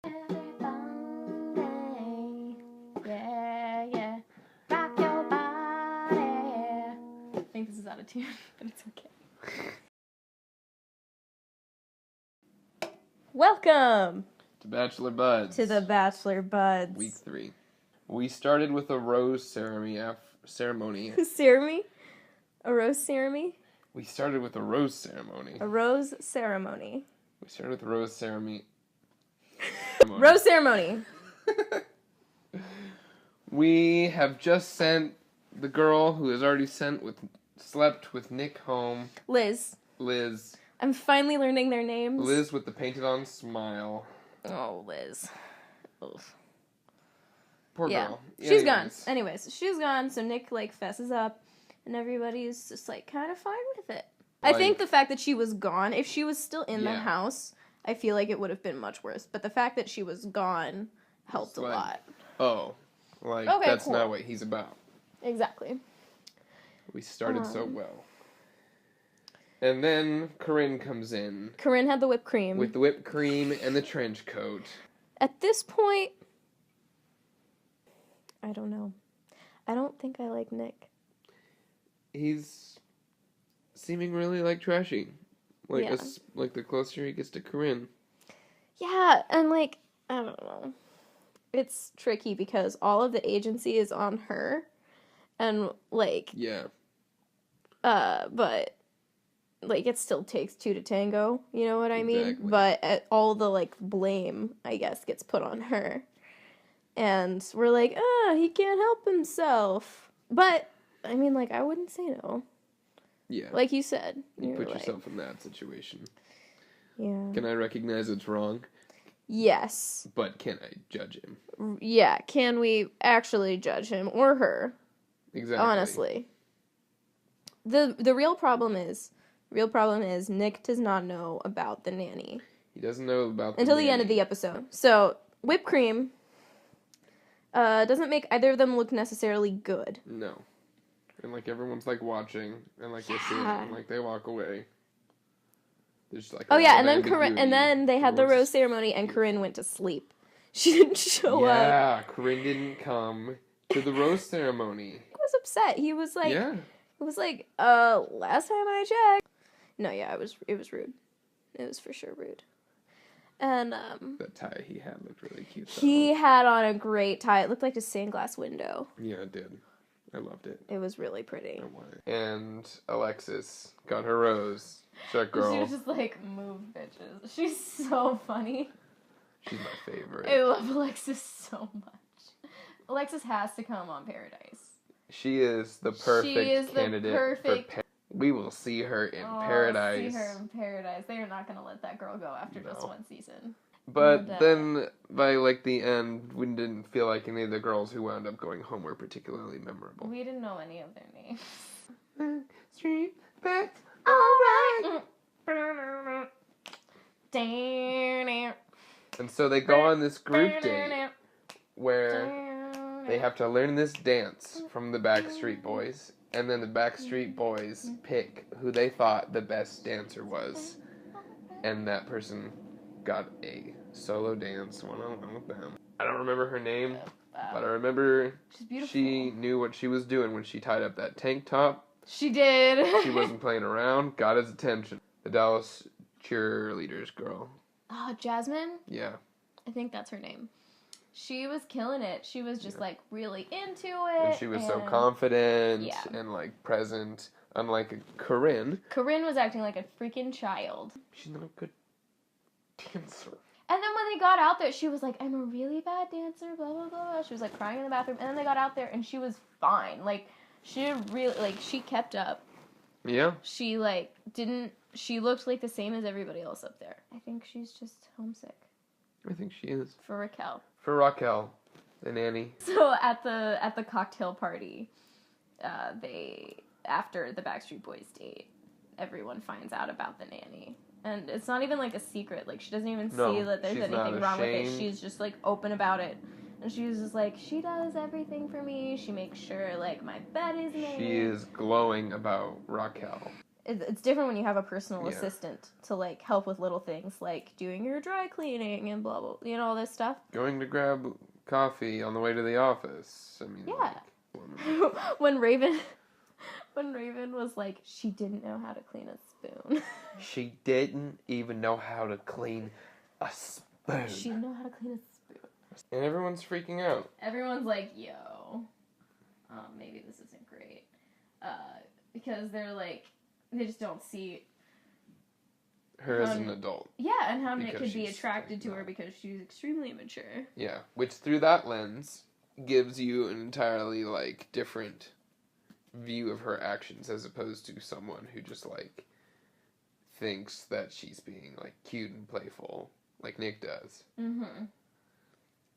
Yeah. Rock your body. I think this is out of tune, but it's okay. Welcome to Bachelor Buds. to the Bachelor Buds. Week 3. We started with a rose ceremony. Ceremony? A rose ceremony? We started with a rose ceremony. A rose ceremony. We started with a rose ceremony. Rose ceremony. We have just sent the girl who has already slept with Nick home. Liz. I'm finally learning their names. Liz with the painted on smile. Oh, Liz. Oof. Poor girl. She's gone. Anyways, she's gone, so Nick, fesses up, and everybody's just, kind of fine with it. I think the fact that she was gone, if she was still in the house, I feel like it would have been much worse. But the fact that she was gone helped a lot. Oh. That's cool. Not what he's about. Exactly. We started so well. And then Corinne comes in. Corinne had the whipped cream. With the whipped cream and the trench coat. At this point, I don't know. I don't think I like Nick. He's seeming really, trashy. The closer he gets to Corinne. Yeah, and, I don't know. It's tricky because all of the agency is on her. And, Yeah. But... it still takes two to tango, you know what I mean? Exactly. But all the, blame, I guess, gets put on her. And we're like, he can't help himself. But, I mean, I wouldn't say no. Yeah. Like you said. You put yourself in that situation. Yeah. Can I recognize it's wrong? Yes. But can I judge him? Yeah. Can we actually judge him or her? Exactly. Honestly. The real problem is Nick does not know about the nanny. He doesn't know about the nanny. End of the episode. So, whipped cream doesn't make either of them look necessarily good. No. And, everyone's, watching, and, they see it, and, they walk away. There's, and then they had the rose ceremony, and Corinne went to sleep. She didn't show up. Yeah, Corinne didn't come to the rose ceremony. He was upset. He was like... Yeah. It was last time I checked. No, yeah, it was rude. It was for sure rude. And, that tie he had looked really cute, though. He had on a great tie. It looked like a stained glass window. Yeah, it did. I loved it. It was really pretty. And Alexis got her rose. That girl. She was just move, bitches. She's so funny. She's my favorite. I love Alexis so much. Alexis has to come on Paradise. She is the perfect candidate for we will see her in Paradise. See her in Paradise. They are not going to let that girl go after just one season. But then, by, the end, we didn't feel like any of the girls who wound up going home were particularly memorable. We didn't know any of their names. Street bets, alright! And so they go on this group date where they have to learn this dance from the Backstreet Boys, and then the Backstreet Boys pick who they thought the best dancer was, and that person got a solo dance one-on-one with them. I don't remember her name, but I remember she knew what she was doing when she tied up that tank top. She did. She wasn't playing around, got his attention. The Dallas cheerleaders girl. Oh, Jasmine? Yeah. I think that's her name. She was killing it. She was just, really into it. And she was so confident and, present, unlike Corinne. Corinne was acting like a freaking child. She's not a good dancer. And then when they got out there, she was like, I'm a really bad dancer, blah, blah, blah. She was, crying in the bathroom. And then they got out there, and she was fine. She really, she kept up. Yeah. She, she looked like the same as everybody else up there. I think she's just homesick. I think she is. For Raquel. For Raquel, the nanny. So at the cocktail party, after the Backstreet Boys date, everyone finds out about the nanny. And it's not even a secret. She doesn't even see that there's anything wrong with it. She's just open about it. And she was just she does everything for me. She makes sure my bed is made. She is glowing about Raquel. it's different when you have a personal assistant to, like, help with little things, like doing your dry cleaning and blah, blah, you know, all this stuff. Going to grab coffee on the way to the office. I mean, yeah. Like, when Raven was like, she didn't know how to clean a spoon. She didn't even know how to clean a spoon. She didn't know how to clean a spoon. And everyone's freaking out. Everyone's like, yo, maybe this isn't great. Because they're like, they just don't see her as an adult. Yeah, and how Nick could be attracted to her because she's extremely immature. Yeah, which through that lens gives you an entirely, like, different view of her actions as opposed to someone who just, like, thinks that she's being, like, cute and playful, like Nick does. Mm-hmm.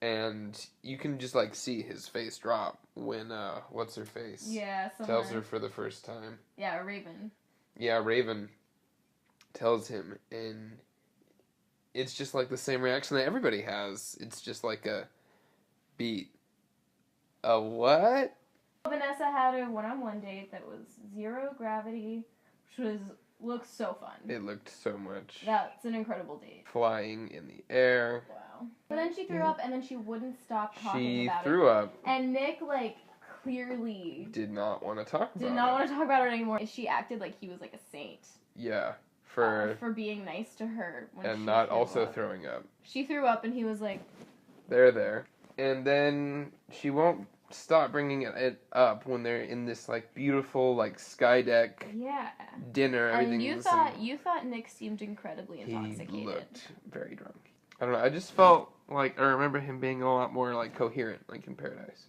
And you can just, like, see his face drop when, what's-her-face? Yeah, tells her for the first time. Yeah, Raven. Yeah, Raven tells him, and it's just, like, the same reaction that everybody has. It's just, like, a beat. A what? Vanessa had a one-on-one date that was zero gravity, which looked so fun. It looked so much. That's an incredible date. Flying in the air. Wow. But then she threw up, and then she wouldn't stop talking about it. She threw up. And Nick, like, clearly did not want to talk about it. Did not want to talk about it anymore. She acted like he was, like, a saint. Yeah. For being nice to her. And not also throwing up. She threw up, and he was like... There. And then she won't stop bringing it up when they're in this, like, beautiful, like, sky deck dinner. And you thought Nick seemed incredibly intoxicated. He looked very drunk. I don't know. I just felt like I remember him being a lot more, like, coherent, like, in Paradise.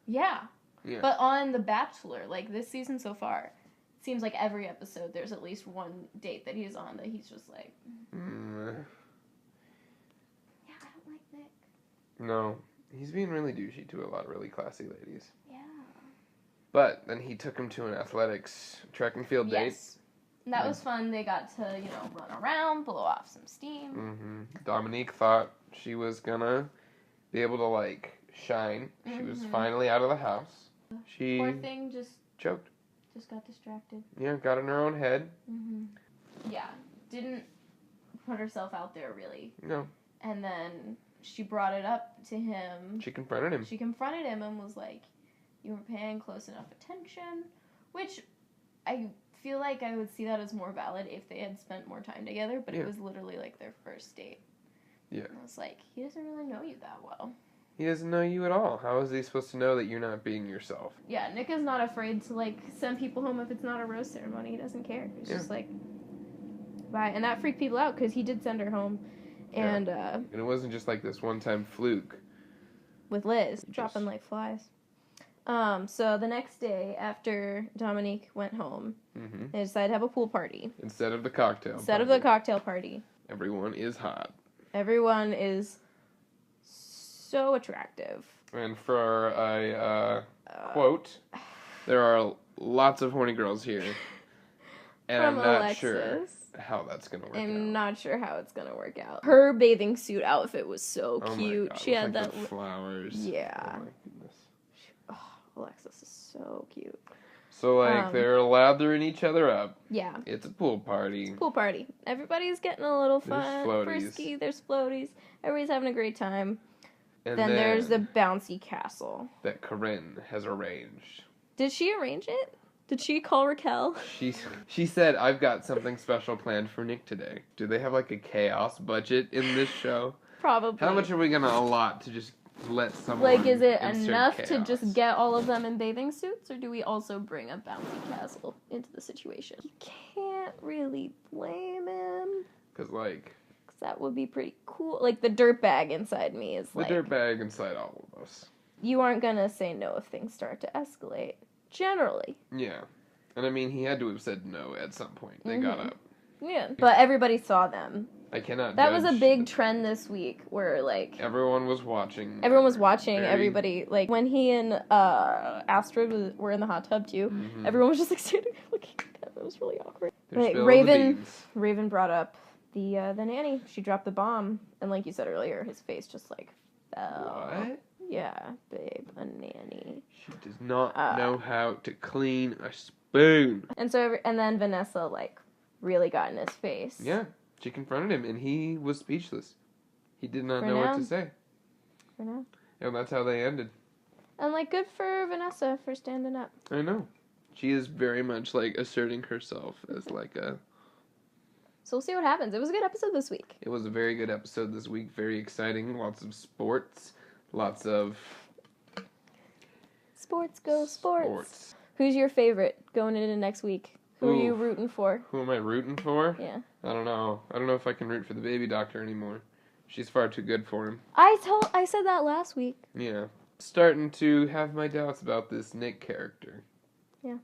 Yeah. But on The Bachelor, like, this season so far, it seems like every episode there's at least one date that he's on that he's just like... Yeah, I don't like Nick. No. He's being really douchey to a lot of really classy ladies. Yeah. But then he took him to an athletics track and field date. Yes. And that was fun. They got to, you know, run around, blow off some steam. Mm-hmm. Dominique thought she was gonna be able to, like, shine. She was finally out of the house. She... Poor thing just... choked. Just got distracted. Yeah, got in her own head. Mm-hmm. Yeah. Didn't put herself out there, really. No. And then... she brought it up to him. She confronted him. She confronted him and was like, you were paying close enough attention. Which I feel like I would see that as more valid if they had spent more time together. But it was literally like their first date. Yeah. And I was like, he doesn't really know you that well. He doesn't know you at all. How is he supposed to know that you're not being yourself? Yeah, Nick is not afraid to, like, send people home if it's not a rose ceremony. He doesn't care. He's just like, bye. And that freaked people out because he did send her home. And it wasn't just like this one-time fluke. With Liz, dropping like flies. So the next day, after Dominique went home, they decided to have a pool party. Instead of the cocktail party. Everyone is hot. Everyone is so attractive. And for a quote, there are lots of horny girls here. And I'm not sure how that's gonna work out. I'm not sure how it's gonna work out. Her bathing suit outfit was so cute. My God. She had like that the flowers. Yeah. Oh my goodness. Alexis is so cute. So like they're lathering each other up. Yeah. It's a pool party. Pool party. Everybody's getting a little fun. There's floaties. Frisky. There's floaties. Everybody's having a great time. And then there's the bouncy castle that Corinne has arranged. Did she arrange it? Did she call Raquel? She said, I've got something special planned for Nick today. Do they have, like, a chaos budget in this show? Probably. How much are we going to allot to just let someone Like, is it enough chaos? to just get all of them in bathing suits? Or do we also bring a bouncy castle into the situation? You can't really blame him. Because, like... that would be pretty cool. Like, the dirtbag inside me is like... The dirtbag inside all of us. You aren't gonna say no if things start to escalate. Generally. Yeah. And I mean, he had to have said no at some point. They got up. Yeah. But everybody saw them. I cannot That was a big trend this week where, like... Everyone was watching. Everybody, like, when he and Astrid were in the hot tub, too, everyone was just, like, standing there looking at them. It was really awkward. Like, Raven brought up the nanny. She dropped the bomb. And like you said earlier, his face just, like, fell. What? Yeah, babe, a nanny. She does not know how to clean a spoon. And then Vanessa, like, really got in his face. Yeah, she confronted him, and he was speechless. He did not know what to say. For now. And that's how they ended. And, like, good for Vanessa for standing up. I know. She is very much, like, asserting herself as, like, a... So we'll see what happens. It was a good episode this week. It was a very good episode this week. Very exciting. Lots of sports. Lots of... Sports go sports. Who's your favorite going into next week? Who are you rooting for? Who am I rooting for? Yeah. I don't know. I don't know if I can root for the baby doctor anymore. She's far too good for him. I said that last week. Yeah. Starting to have my doubts about this Nick character. Yeah.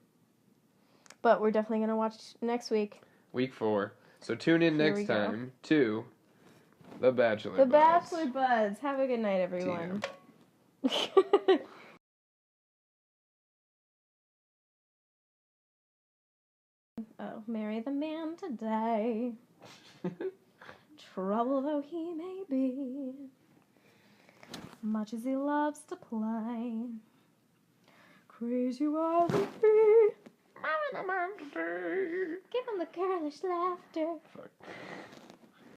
But we're definitely going to watch next week. Week 4. So tune in next time to The Bachelor The Bachelor Buds. Have a good night, everyone. Oh, marry the man today. Trouble though he may be, much as he loves to play. Crazy wild and free. Give him the girlish laughter. Fuck.